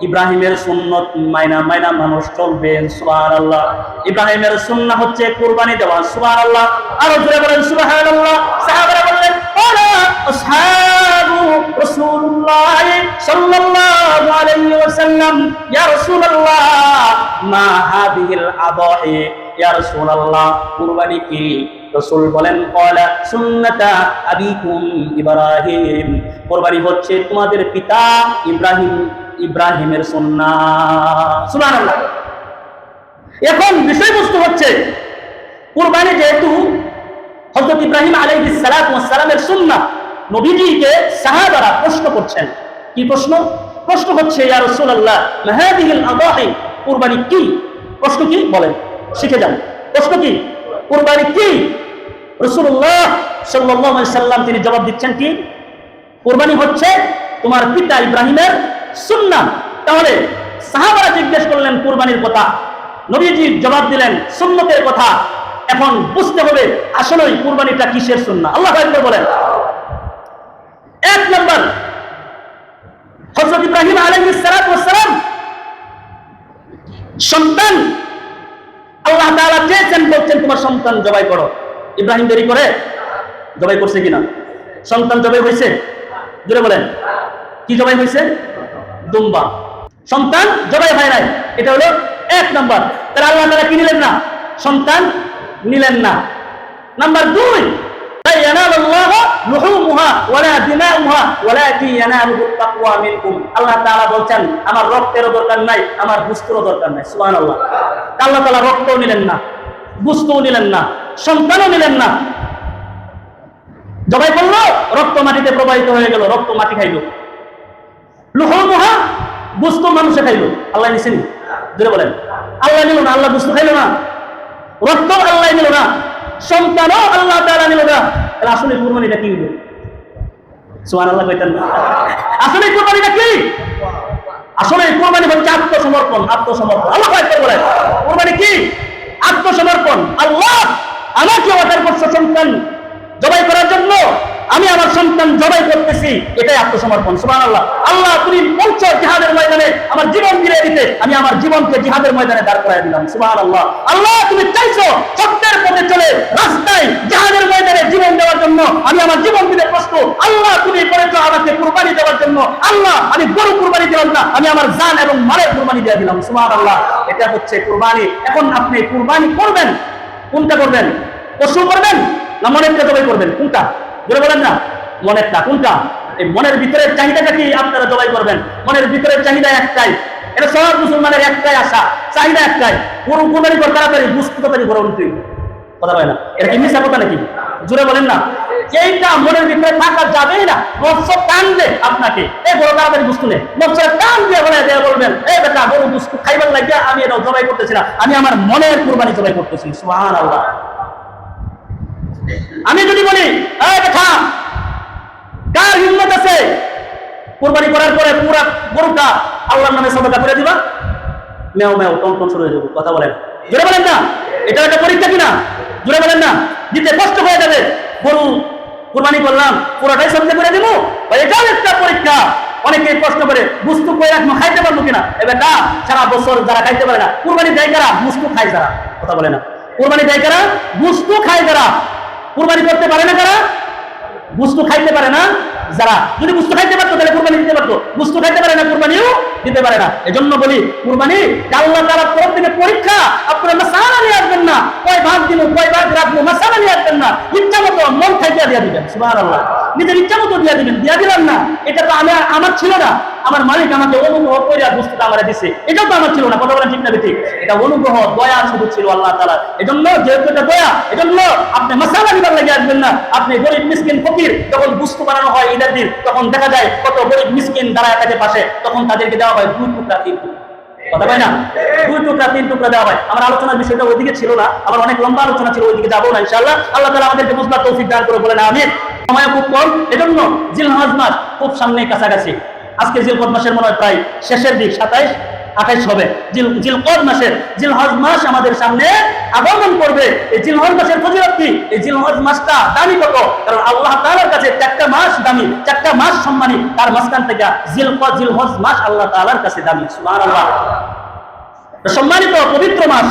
ইব্রাহিমের সুন্নত মাইনা মাইনা মানুষ চলবে। সুবহানাল্লাহ। ইব্রাহিমের সুন্নাহ হচ্ছে কুরবানি দেওয়া। সুবহানাল্লাহ। আরো জোরে বলেন সুবহানাল্লাহ। সাহাবারা বললেন ওয়ালা আসহাবু রাসূলুল্লাহ সাল্লাল্লাহু আলাইহি ওয়াসাল্লাম ইয়া রাসূলুল্লাহ মা হাদিহিল আদাহি, ইয়া রাসূলুল্লাহ কুরবানি কি? রাসূল বলেন ক্বালা সুন্নাতা আবিকুম ইব্রাহিম, কুরবানি হচ্ছে তোমাদের পিতা ইব্রাহিমের সুন্নাহ। সুবহানাল্লাহ। এখন বিষয়বস্তু হচ্ছে কুরবানি যেহেতু হযরত ইব্রাহিম আলাইহিস সালাতু ওয়াস সালামের সুন্নাহ, নবীজিকে সাহাবারা প্রশ্ন করছেন। কি প্রশ্ন? প্রশ্ন হচ্ছে ইয়া রাসূলুল্লাহ মা হাদিহিল আদাহি, কুরবানি কি? প্রশ্ন কি বলেন, শিখে যান। প্রশ্ন কি? কুরবানি কি? রাসূলুল্লাহ সাল্লাল্লাহু আলাইহি সাল্লাম তিনি জবাব দিচ্ছেন কি? কুরবানি হচ্ছে তোমার পিতা ইব্রাহিমের সুন্নাহ। তাহলে সাহাবারা জিজ্ঞেস করলেন কুরবানির কথা, নবীজি জবাব দিলেন সুন্নতের কথা। এখন বুঝতে হবে আসলেই কুরবানিটা কিসের সুন্নাহ। আল্লাহু আকবার বলেন। এক নম্বর, হযরত ইব্রাহিম আলাইহিস সালাতু ওয়াস সালাম সন্তান আল্লাহ তাআলা চেয়েছেন, বলছেন তোমার সন্তান জবাই করো। ইব্রাহিম দেরি করে জবাই করছে কিনা? সন্তান জবাই হয়েছে? জোরে বলেন। কি জবাই হয়েছে? দুম্বা। সন্তান জবাই হয় নাই। এটা হলো এক নাম্বার। তাহলে আল্লাহ তাআলা কি নিলেন না? সন্তান নিলেন না। নাম্বার দুই, লা ইয়ানালুল্লাহ লুহুমুহা ওয়ালা দিমাউহা ওয়ালাকিন ইয়ানালুহুত তাকওয়া মিনকুম। আল্লাহ তাআলা বলেন আমার রক্তেরও দরকার নাই, আমার গোশতেরও দরকার নাই। সুবহানাল্লাহ। আল্লাহ তাআলা রক্তও নিলেন না, গোশতও নিলেন না, সন্তানও নিলেন না। জবাই করলো, রক্ত মাটিতে প্রবাহিত হয়ে গেল, রক্ত মাটি খাইলো। লুহুমুহা, গোশত মানুষে খাইলো। আল্লাহ নিছেন? জোরে বলেন। আল্লাহ নিল না, আল্লাহ গোশত খাইলো না, রক্ত আল্লাহ নিল না, সন্তানও আল্লাহ তাআলা নিল না। তাহলে আসলে কুরবানিটা কি হলো? সুবহানাল্লাহ কইতেন না? আসলে কুরবানিটা কি? আসলে কুরবানি হচ্ছে আত্মসমর্পণ। আত্মসমর্পণ। আল্লাহু আকবার বলেন। কুরবানি কি? আত্মসমর্পণ। আল্লাহ আমাকে অর্ডার করছে সন্তান জবাই করার জন্য, আমি আমার সন্তান জবাই করতেছি, এটাই আত্মসমর্পণ। সুবহানাল্লাহ। আল্লাহ তুমি বলছো জিহাদের ময়দানে আমার জীবন দিয়ে দিতে, আমি আমার জীবনকে জিহাদের ময়দানে দাঁড় করায় দিলাম। সুবহানাল্লাহ। আল্লাহ তুমি চাইছো সত্যের পথে চলে রাস্তায় জিহাদের ময়দানে জীবন দেওয়ার জন্য, আমি আমার জীবন দিতে প্রস্তুত। আল্লাহ তুমি বলেছো আমাকে কুরবানি দেওয়ার জন্য, আল্লাহ আমি গরু কুরবানি দিলাম না, আমি আমার জান এবং মালের কুরবানি দিয়ে দিলাম। সুবহানাল্লাহ। এটা হচ্ছে কুরবানি। এখন আপনি কুরবানি করবেন, কোনটা করবেন? পশু করবেন না মনেরটা জবাই করবেন? কোনটা? জোরে বলেন না। মনেরটা। কোনটা? এই মনের ভিতরের চাহিদাটা কি আপনারা জবাই করবেন? মনের ভিতরের চাহিদা একটাই, এটা সব মুসলমানের একটাই আশা, চাহিদা একটাই, গরু কুরবানি করে তাড়াতাড়ি বুঝতে তাড়াতাড়ি করে উঠতে। কথা বলে না? এটা কি মিশা কথা নাকি? জোরে বলেন না। এইটা মনের ভিতরে থাকা যাবেই না। মৎস্য কান্দে আপনাকে, এই গরু তাড়াতাড়ি বুঝতে নেই, মৎস্য কান দিয়ে বলে দেয়া বলবেন এই বেটা গরু বুঝতে খাইবার লাগে আমি এটা জবাই করতেছি না, আমি আমার মনের কুরবানি জবাই করতেছি। সুবহানাল্লাহ। আমি যদি বলি এই বেটা কার হিম্মত আছে কুরবানি করার পরে পুরো গরুটা আল্লাহর নামে সাদাকা করে দিবা, মেও মেও টন টন শুরু হয়ে যাবে। কথা বলেন। জোরে বলেন না। এটা একটা পরীক্ষা কিনা? জোরে বলেন না। দিতে কষ্ট হয়ে যাবে। গরু কুরবানি করলাম, পুরোটাই সাদাকা করে দিব, এটাও একটা পরীক্ষা। অনেকে কষ্ট করে বুস্তু কই রাখবো, খাইতে পারবো কিনা। এবার না, সারা বছর যারা খাইতে পারে না, কুরবানি দেয় কারা? বুস্তু খায় যারা। কথা বলে না। কুরবানি দেয় কারা? বুস্তু খায় যারা। কুরবানি করতে পারে না কারা? বুস্তু খাইতে পারে না যারা। যদি বুস্তু খাইতে পারতো তাহলে কুরবানি দিতে পারতো, বুস্তু খাইতে পারে না, কুরবানিও দিতে পারে না। এজন্য বলি কুরবানি আল্লাহ তাআলার তরফ থেকে পরীক্ষা। আপনারা মাসালা নিয়ে আসবেন না, কয় ভাগ দিব কয় ভাগ রাখবো, মাসালা নিয়ে আসবেন না, ইচ্ছা মতো মন খাইতে দিয়ে দিবেন। সুবহানাল্লাহ। নিজের ইচ্ছা মতো দিয়ে দিবেন, দিয়ে দিলাম না, এটা তো আমার ছিল না, আমার মালিক আমাকে অনুগ্রহ করে বস্তুটা আমার দিছে, এটাও তো আমার ছিল না। কথা বলেন ঠিক না ঠিক? এটা অনুগ্রহ দয়া শুধু ছিল আল্লাহ তাআলা। এজন্য যেহেতু এটা দয়া, এজন্য আপনি মাসালা নিবার লাগে আসবেন না। আপনি গরিব মিসকিন ফকির যখন বুস্তু বানানো হয় ঈদের দিন, তখন দেখা যায় কত গরিব মিসকিন দাঁড়ায় থাকে পাশে, তখন তাদেরকে দেওয়া হয় 2 টুকরা 3 টুকরা। কথা হয় না? 2 টুকরা 3 টুকরা দেওয়া হয়। আমার আলোচনার বিষয়টা ওইদিকে ছিল না, আমার অনেক লম্বা আলোচনা ছিল, ওইদিকে যাবো না ইনশাআল্লাহ। আল্লাহ তাআলা আমাদেরকে বুঝবার তৌফিক দান করে বলেন আমিন। সময় খুব কম, এজন্য জিলহজ মাস খুব সামনে কাছাকাছি। আজকে জিলহজ মাসের মনে হয় প্রায় শেষের দিক, 27 28 হবে জিলহজ মাসের। জিলহজ মাস আমাদের সামনে আগমন করবে। এই জিলহজ মাসের ফজিলত কি? এই জিলহজ মাসটা দামি কত? কারণ আল্লাহ তাআলার কাছে 4টা মাস দামি, 4টা মাস সম্মানী, তার মাঝখান থেকে জিলহজ মাস আল্লাহ তাআলার কাছে দামি। সুবহানাল্লাহ। সম্মানিত পবিত্র মাস।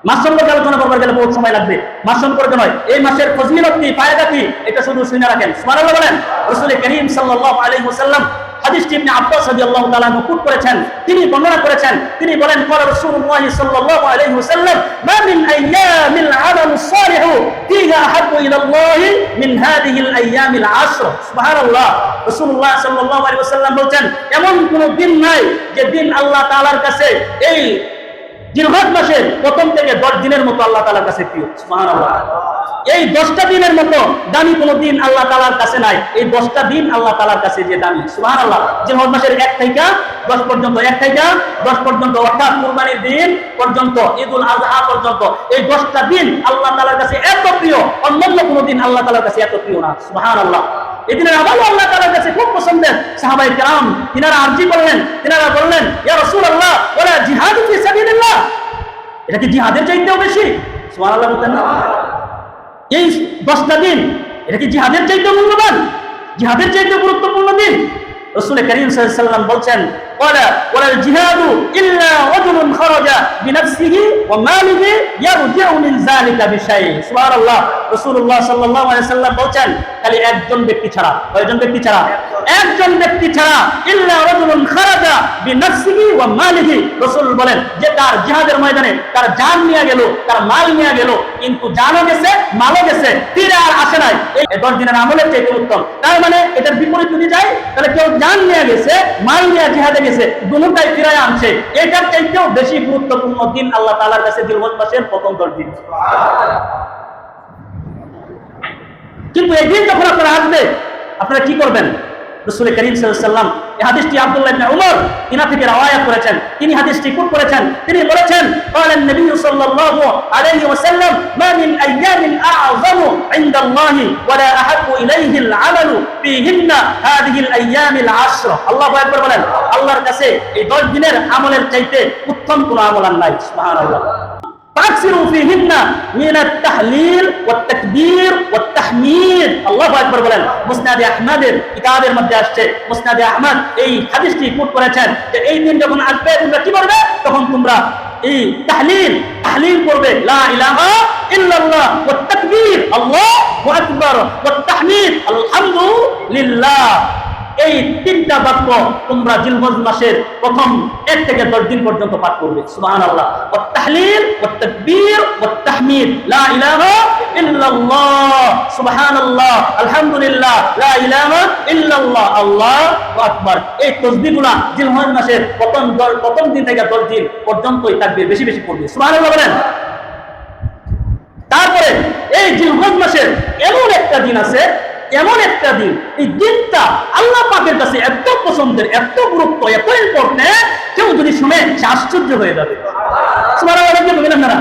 মাস সম্পর্কে আলোচনা করবার গেলে বহুত সময় লাগবে। মাস সম্পর্কে নয়, এই মাসের ফজিলত কি, ফায়দা কি, এটা শুধু শুনে রাখেন। সুবহানাল্লাহ বলেন। রাসূল করিম সাল্লাল্লাহু আলাইহি ওয়াসাল্লাম হাদিসটি ইবনে আব্বাস রাদিয়াল্লাহু তাআলা নকুল করেছেন। তিনি বর্ণনা করেছেন, তিনি বলেন, ক্বালা রাসূলুল্লাহ সাল্লাল্লাহু আলাইহি ওয়াসাল্লাম, মা মিন আইয়ামিল আমালুস সালিহু ফিহা আহাব্বু ইলাল্লাহি মিন হাদিহিল আইয়ামিল আশর। সুবহানাল্লাহ। রাসূলুল্লাহ সাল্লাল্লাহু আলাইহি ওয়াসাল্লাম বলেন, এমন কোন দিন নাই যে দিন আল্লাহ তাআলার কাছে এই জিলহজ মাসের প্রথম থেকে 10 দিনের মতো আল্লাহ তাআলার কাছে প্রিয়। সুবহানাল্লাহ। এই 10টা দিনের মতো দামি কোনো দিন আল্লাহ তাআলার কাছে নাই। এই 10টা দিন আল্লাহ তাআলার কাছে যে দামি। সুবহানাল্লাহ। জিলহজ মাসের 1 থেকে 10 পর্যন্ত, 1 থেকে 10 পর্যন্ত, অর্থাৎ কুরবানির দিন পর্যন্ত, ঈদুল আযহা পর্যন্ত, এই 10টা দিন আল্লাহ তাআলার কাছে এত প্রিয়, অন্যান্য কোনো দিন আল্লাহ তাআলার কাছে এত প্রিয় না। সুবহানাল্লাহ। এই দিনের আমলও আল্লাহ তাআলার কাছে খুব পছন্দের। সাহাবায়ে কেরাম তিনারা আরজি করলেন, তিনারা বললেন, ইয়া রাসূলুল্লাহ ওয়ালা জিহাদু ফি সাবিলিল্লাহ, এটা কি জিহাদের চাইতেও বেশি? সুবহানাল্লাহ বলেন না। এই 10টা দিন এটা কি জিহাদের চাইতেও মূল্যবান, জিহাদের চাইতেও গুরুত্বপূর্ণ দিন? রাসূল করিম সাল্লাল্লাহু আলাইহি ওয়াসাল্লাম বলছেন, ওয়ালাল জিহাদু ইল্লা রাজুলুন খারাজা বিনাফসিহি ওয়া মালিহি ইয়ারজিউ মিন যালিকা বিশাই। সুবহানাল্লাহ। রাসূলুল্লাহ সাল্লাল্লাহু আলাইহি ওয়াসাল্লাম বলছেন, খালি একজন ব্যক্তি ছাড়া, কয়জন ব্যক্তি ছাড়া? একজন ব্যক্তি ছাড়া, ইল্লা রাজুলুন খারাজা বিনাফসিহি ওয়া মালিহি। রাসূল বলেন যে তার জিহাদের ময়দানে তার জান নিয়ে গেল, তার মাল নিয়ে গেল, কিন্তু জানও গেছে, মালও গেছে, ফিরে আর আসে নাই। এই 10 দিনের আমলের চাইতে উত্তম। তার মানে এটার বিপরীত যদি যায়, তাহলে কেউ জান নিয়ে গেছে, মাল নিয়ে জিহাদে গেছে, দুটোটাই ফিরায় আনছে, এটার চাইতেও বেশি গুরুত্বপূর্ণ দিন আল্লাহ তাআলার কাছে জিলহজ মাসের প্রথম 10 দিন। কিন্তু এই দিন যখন আপনারা আসবে, আপনারা কি করবেন? রাসূল করিম সাল্লাল্লাহু আলাইহি ওয়াসাল্লাম এই হাদিসটি আব্দুল্লাহ ইবনে উমর ইনা থেকে রওয়ায়াত করেছেন, তিনি হাদিসটি কোট করেছেন। তিনি বলেছেন, ক্বালা নবী সাল্লাল্লাহু আলাইহি ওয়াসাল্লাম, মা মিন আইয়ামিন আ'যামু ইনদাল্লাহি ওয়া লা আহাব্বু ইলাইহিল আমালু ফীহিন্না হাদিহিল আইয়ামিল আশর। আল্লাহু আকবার বলেন। আল্লাহর কাছে এই 10 দিনের আমলের চাইতে উত্তম কোনো আমল আর নাই। সুবহানাল্লাহ। فاكثروا فيهن من التحليل والتكبير والتحميد। আল্লাহু আকবার বলেন। মুসনাদে আহমদের কিতাবের মধ্যে আসছে, মুসনাদে আহমদ এই হাদিসটি কোট করেছেন যে এই দিন যখন আসবে তোমরা কি করবে? তখন তোমরা এই তাহলিল করবে, লা ইলাহা ইল্লাল্লাহ ওয়াত তাকবীর আল্লাহু আকবার ওয়াত তাহমিদ আলহামদুলিল্লাহ। এই 3টা বাক্য তোমরা জিলহজ মাসের প্রথম 1 থেকে 10 দিন পর্যন্ত পাঠ করবে। সুবহানাল্লাহ। ওয়াত তাহলিল ওয়াত তাকবীর ওয়াত তাহমিদ, লা ইলাহা ইল্লাল্লাহ সুবহানাল্লাহ আলহামদুলিল্লাহ লা ইলাহা ইল্লাল্লাহ আল্লাহু আকবার। এই তাসবিহগুলো জিলহজ মাসের প্রথম দিন থেকে 10 দিন পর্যন্তই থাকবে, বেশি বেশি পড়বে। সুবহানাল্লাহ বলেন। তারপরে এই জিলহজ মাসের এমন একটা দিন আছে, এমন একটা দিন, এই দিনটা আল্লাহ পাকের কাছে এত পছন্দের, এত গুরুত্ব, এত ইম্পর্টেন্ট, কেউ যদি শুনে সে আশ্চর্য হয়ে যাবে। সুবহানাল্লাহ বলেন না?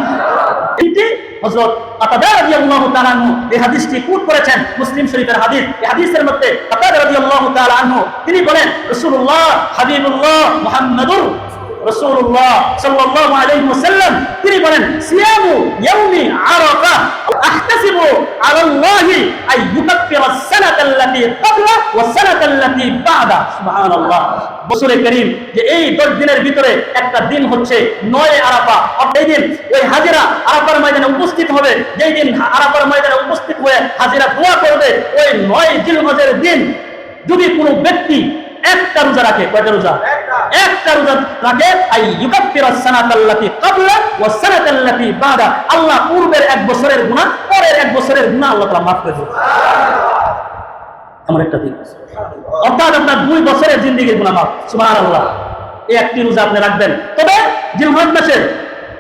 এটি হযরত কাতাদা রাদিয়াল্লাহু তাআলা আনহু এই হাদিসটি কোট করেছেন, মুসলিম শরীফের হাদিস। এই হাদিসের মধ্যে কাতাদা রাদিয়াল্লাহু তাআলা আনহু তিনি বলেন, রাসূলুল্লাহ হাবিবুল্লাহ মুহাম্মাদুর রাসূলুল্লাহ সাল্লাল্লাহু আলাইহি ওয়াসাল্লাম তিনি বলেন, সিয়ামু ইয়াউমি আরাফা আহতাসিবু আলাল্লাহি আই ইউকাফিরা আস-সানাতাল্লাতী ক্বাবলা ওয়াস-সানাতাল্লাতী বা'দা। সুবহানাল্লাহ। বছরে করিম যে এই 10 দিনের ভিতরে একটা দিন হচ্ছে 9 আরাফা। এই দিন ওই হাজিরা আরাফার ময়দানে উপস্থিত হবে। যেই দিন আরাফার ময়দানে উপস্থিত হয়ে হাজিরা দোয়া করবে, ওই 9 জিলহজের দিন যদি কোনো ব্যক্তি একটা রোজা রাখে, কয়টা রোজা? একটা রোজা রাখে, আই ইউকাফিরা আস-সানাতাল্লাতী ক্বাবলা ওয়াস-সানাতাল্লাতী বা'দা, আল্লাহ পূর্বের 1 বছরের গুনাহ, পরের 1 বছরের গুনাহ আল্লাহ তাআলা মাফ করে দেন। আমার একটা দিন, অর্থাৎ আপনার 2 বছরের জিন্দেগির গুনাহ মাফ। সুবহানাল্লাহ। এই একটি রোজা আপনি রাখবেন। তবে জিলহজ মাসে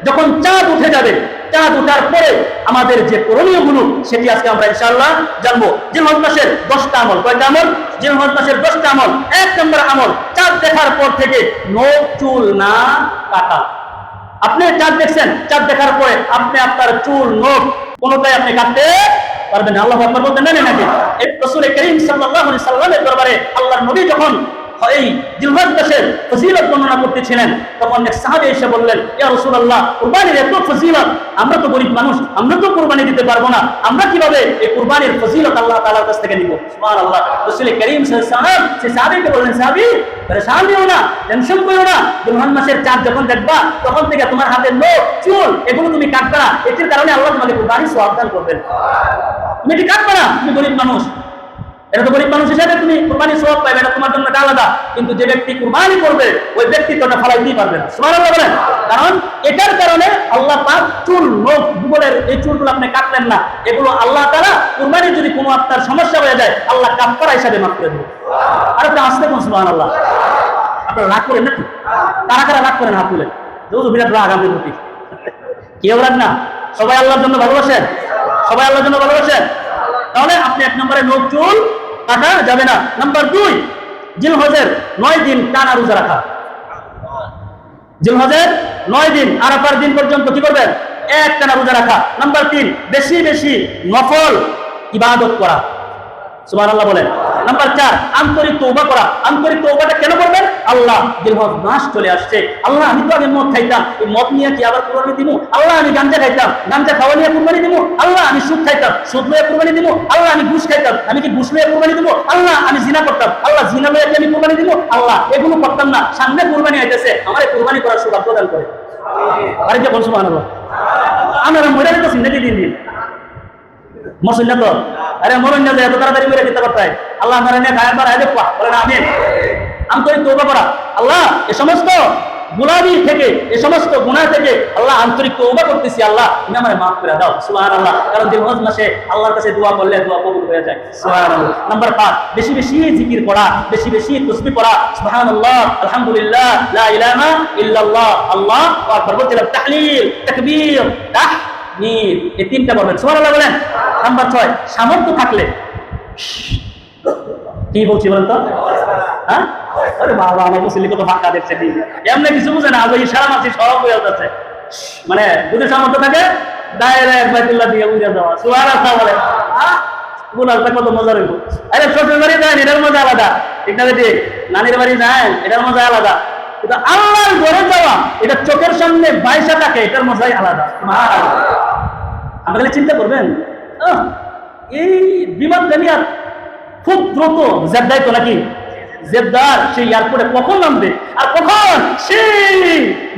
যখন চাঁদ উঠে যাবে, চাঁদ ওঠার পরে আমাদের যে করণীয় গুলো সেটি আজকে আমরা ইনশাআল্লাহ জানবো। জিলহজ মাসের 10টা আমল। কয়টা আমল? জিলহজ মাসের 10টা আমল। 1 নম্বর আমল, চাঁদ দেখার পর থেকে নখ চুল না কাটা। আপনি চাঁদ দেখছেন, চাঁদ দেখার পরে আপনি আপনার চুল নখ কোনোটাই আপনি কাটতে পারবেন না। আল্লাহু আকবার বলতে নেন নাকি? এই রাসূল করিম সাল্লাল্লাহু আলাইহি সাল্লামের দরবারে আল্লাহর নবী যখন এই জিলহজ মাসের ফজিলত বর্ণনা করতেছিলেন, তখন এক সাহাবী এসে বললেন, ইয়া রাসূলুল্লাহ, কুরবানির এত ফজিলত, আমরা তো গরিব মানুষ, আমরা তো কুরবানি দিতে পারবো না, আমরা কিভাবে এই কুরবানির ফজিলত আল্লাহ তাআলার কাছ থেকে নিব? সুবহানাল্লাহ। রাসূল করিম সাল্লাল্লাহু আলাইহি ওয়াসাল্লাম সেই সাহাবীকে বললেন, সাহাবী পরেশান হইও না, টেনশন করো না, জিলহজ মাসের চাঁদ যখন দেখবা তখন থেকে তোমার হাতের নখ চুল এগুলো তুমি কাটবা না, এটির কারণে আল্লাহ তোমাকে কুরবানির সওয়াব দান করবেন। তুমি এটি কাটবা না, তুমি গরিব মানুষ, এটা তো গরিব মানুষ হিসেবে তুমি কুরবানির সওয়াব পাবে, এটা তোমার জন্য আলাদা, কিন্তু যে ব্যক্তি কুরবানি করবে ওই ব্যক্তি তো এটা ফলাইতেই পারবে না। সুবহানাল্লাহ বলেন। কারণ এটার কারণে আল্লাহ পাক চুল নখ যুগলের এই চুলগুলো আপনি কাটলেন না, এগুলো আল্লাহ তাআলা কুরবানির যদি কোনো আপনার সমস্যা হয়ে যায় আল্লাহ কাফারা হিসাবে মাফ করে দেবে। আর একটা আসতে কোন সুবহানাল্লাহ। আপনারা রাগ করেন নাকি? কারা কারা রাগ করেন হাত তুলে? যত বিরাট রাগ আমাদের প্রতি, কেউ রাগ না, সবাই আল্লাহর জন্য ভালোবাসেন, সবাই আল্লাহর জন্য ভালোবাসেন। তাহলে আপনি এক নম্বরে নখ চুল কাটা যাবে না। নাম্বার 2, জিলহজের 9 দিন টানা রোজা রাখা। জিলহজের 9 দিন আরাফার দিন পর্যন্ত কি করবেন? এক টানা রোজা রাখা। নাম্বার 3, বেশি বেশি নফল ইবাদত করা। সুবহানাল্লাহ বলেন। নাম্বার 4, আন্তরিক তওবা করা। আন্তরিক তওবাটা কেন করবেন? আল্লাহ, জিলহজ মাস চলে আসছে, আল্লাহ আমি তো আগে মদ খাইতাম, এই মদ নিয়ে কি আবার কুরবানি দিব? আল্লাহ আমি গাঁজা খাইতাম, গাঁজা খাওয়া নিয়ে কুরবানি দিব? আল্লাহ আমি সুদ খাইতাম, সুদ নিয়ে কুরবানি দিব? আল্লাহ আমি ঘুষ খাইতাম, আমি কি ঘুষ নিয়ে কুরবানি দিব? আল্লাহ আমি জিনা করতাম, আল্লাহ জিনা নিয়ে কি আমি কুরবানি দিব? আল্লাহ এগুলো করতাম না, সামনে কুরবানি আইতেছে, আমার কুরবানি করার সৌভাগ্য দান করে। আরে যে বল সুবহানাল্লাহ। আমরা মরে যেতেছি নাকি দিন দিন? মসজিদ তো আরে মরণ না যায় এত তাড়াতাড়ি মেরে দিতে পারতাই। আল্লাহ মারা নিয়ে গায়ে মারা আগে বলেন আমিন। আন্তরিক তওবা করা। আল্লাহ এই সমস্ত গুনাহ থেকে, এই সমস্ত গুনাহ থেকে আল্লাহ আন্তরিক তওবা করতেছি, আল্লাহ তুমি আমারে মাফ করে দাও। সুবহানাল্লাহ। কারণ জিলহজ মাসে আল্লাহর কাছে দোয়া করলে দোয়া কবুল হয়ে যায়। সুবহানাল্লাহ। নাম্বার 5, বেশি বেশি জিকির করা, বেশি বেশি তাসবিহ পড়া। সুবহানাল্লাহ, আলহামদুলিল্লাহ, লা ইলাহা ইল্লাল্লাহ, আল্লাহু আকবার, বলতে তাহলিল, তাকবীর, তাহমিদ, এই তিনটা বলবেন। সুবহানাল্লাহ বলেন। নাম্বার 6, সামর্থ্য থাকলে, কি বলছি বলেন তো? হ্যাঁ, আরে বাবা আমার মুসলিম কত ফাঁকা দেখছে, এমনি কিছু বুঝে না, আগে ইশারা মারছি সব হয়ে যাচ্ছে। মানে যদি সামর্থ্য থাকে ডাইরেক্ট বাইতুল্লাহ দিয়ে উড়ে যাওয়া। সুবহানাল্লাহ বলে। গুনাহটা কত মজা রইব। আরে শ্বশুর বাড়ি যায় এটার মজা আলাদা, ঠিক না? ঠিক। নানির বাড়ি যায় এটার মজা আলাদা, কিন্তু আল্লাহর ঘরে যাওয়া এটা চোখের সামনে বাইশা থাকে, এটার মজাই আলাদা। আপনারা চিন্তা করবেন, এই বিমান গাড়িয়ার খুব দ্রুত জেদ্দায় তো নাকি, জেদ্দার সেই এয়ারপোর্টে কখন নামবে আর কখন সেই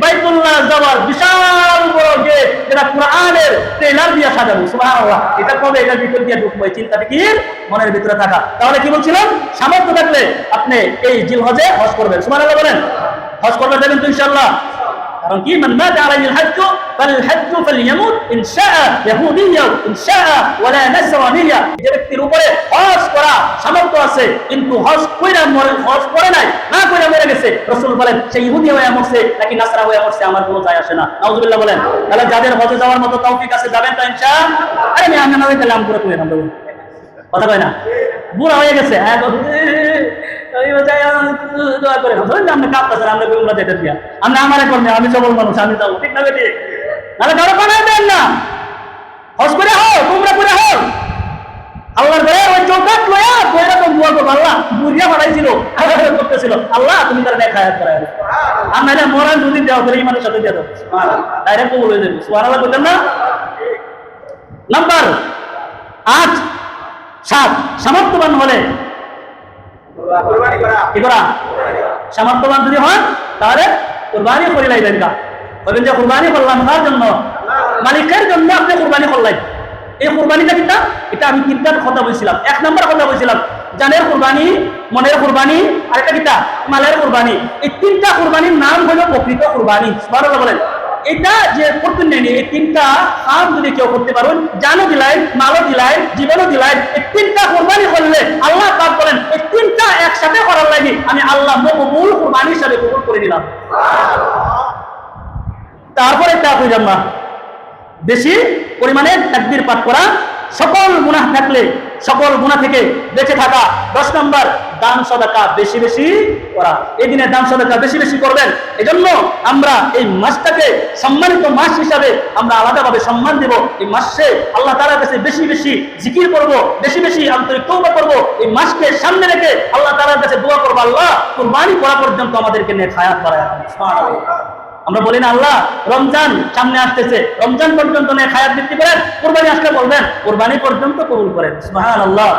বাইতুল্লাহ যাওয়ার বিশাল বড় গেট যেটা কোরআনের ট্রেলার দিয়ে সাজানো। সুবহানাল্লাহ। এটা কবে এটার ভিতর দিয়ে ঢুকবো, এই চিন্তা ফিকির মনের ভিতরে থাকা। তাহলে কি বলছিলাম? সামর্থ্য থাকলে আপনি এই জিলহজে হজ করবেন। সুবহানাল্লাহ বলেন। হজ করবে যাবেন তো ইনশাআল্লাহ। কারণ কি, মান মাতা আলাইহিল হজ্জ ফাল হজ্জ ফালইয়ামুত ইনশাআ ইয়াহুদিয়্যা ইনশাআ ওয়ালা নাসরানিয়্যা। যে ব্যক্তির উপরে হজ করা সামর্থ্য আছে কিন্তু হজ করে নাই, না কইরা মরে গেছে, রাসূল বলেন সে ইহুদি হয়ে মরছে নাকি নাসরা হয়ে মরছে আমার কোনো যায় আসে না। নাউজুবিল্লাহ বলেন। তাহলে যাদের হজে যাওয়ার মতো তৌফিক আছে যাবেন তো ইনশাআ। আরে আমি না হইতে লাম করে কই না, কথা কয় না, বুড়া হয়ে গেছে, দোয়া করে আপনি কাঁপতেছেন, আমরা বেগুলা যেতে দিয়া আপনি আমারে করবেন, আমি সবল মানুষ, আমি যাবো, ঠিক না বেটি? নাহলে কারো বানাই দেন না, হজ করে হোক, তোমরা করে হোক, আল্লাহর ঘরে ওই চৌকাট লয়া কইরা তো দোয়া করব, আল্লাহ বুড়িয়া বানাইছিল করতেছিল, আল্লাহ তুমি তার দেখা হায়াত করায় দাও, আর নাহলে মরান যদি দেওয়া করে ইমানের সাথে দিয়ে দাও, সুবহানাল্লাহ, ডাইরেক্ট কবুল হয়ে যাবে। সুবহানাল্লাহ বলতেন না। নাম্বার 8, 7, সামর্থ্যবান হলে কি করা? সামর্থ্যবান যদি হন তাহলে কুরবানি করে লাইবেন। বলবেন যে কুরবানি করলাম কার জন্য? মালিকের জন্য আপনি কুরবানি করলেন। এই কুরবানিটা কিটা? এটা আমি তিনটার কথা বলছিলাম। 1 নম্বর কথা বলছিলাম জানের কুরবানি, মনের কুরবানি, আর একটা কিটা মালের কুরবানি। এই তিনটা কুরবানির নাম হলো প্রকৃত কুরবানি। সুবহানাল্লাহ বলেন। এটা যে করতেন নেই, এই তিনটা কাজ যদি কেউ করতে পারেন, জানও দিলাই, মালও দিলাই, জীবনও দিলাই, এই তিনটা কুরবানি করলে আল্লাহ পাক বলেন এই তিনটা একসাথে করার লাগি আমি আল্লাহ মকবুল কুরবানি হিসাবে কবুল করে দিলাম। তারপরে তা কই জাম্মা বেশি পরিমাণে তাকবীর পাঠ করা, সকল গুনাহ থাকলে সকল গুনাহ থেকে বেঁচে থাকা। 10 নম্বর দান সদকা বেশি বেশি করা। এই দিনে দান সদকা বেশি বেশি করবেন। এজন্য আমরা এই মাসটাকে সম্মানিত মাস হিসাবে আমরা আলাদাভাবে সম্মান দেব। এই মাসে আল্লাহ তাআলার কাছে বেশি বেশি জিকির করব, বেশি বেশি আন্তরিক তওবা করব। এই মাসকে সামনে রেখে আল্লাহ তাআলার কাছে দোয়া করব, আল্লাহ কুরবানি করা পর্যন্ত আমাদেরকে নেক হায়াত বাড়ায় দেন। সুবহানাল্লাহ। আমরা বলি না আল্লাহ রমজান সামনে আসতেছে, রমজান পর্যন্ত নেক হায়াত বৃদ্ধি করেন, কুরবানি আসলে বলবেন কুরবানি পর্যন্ত কবুল করেন। সুবহানাল্লাহ।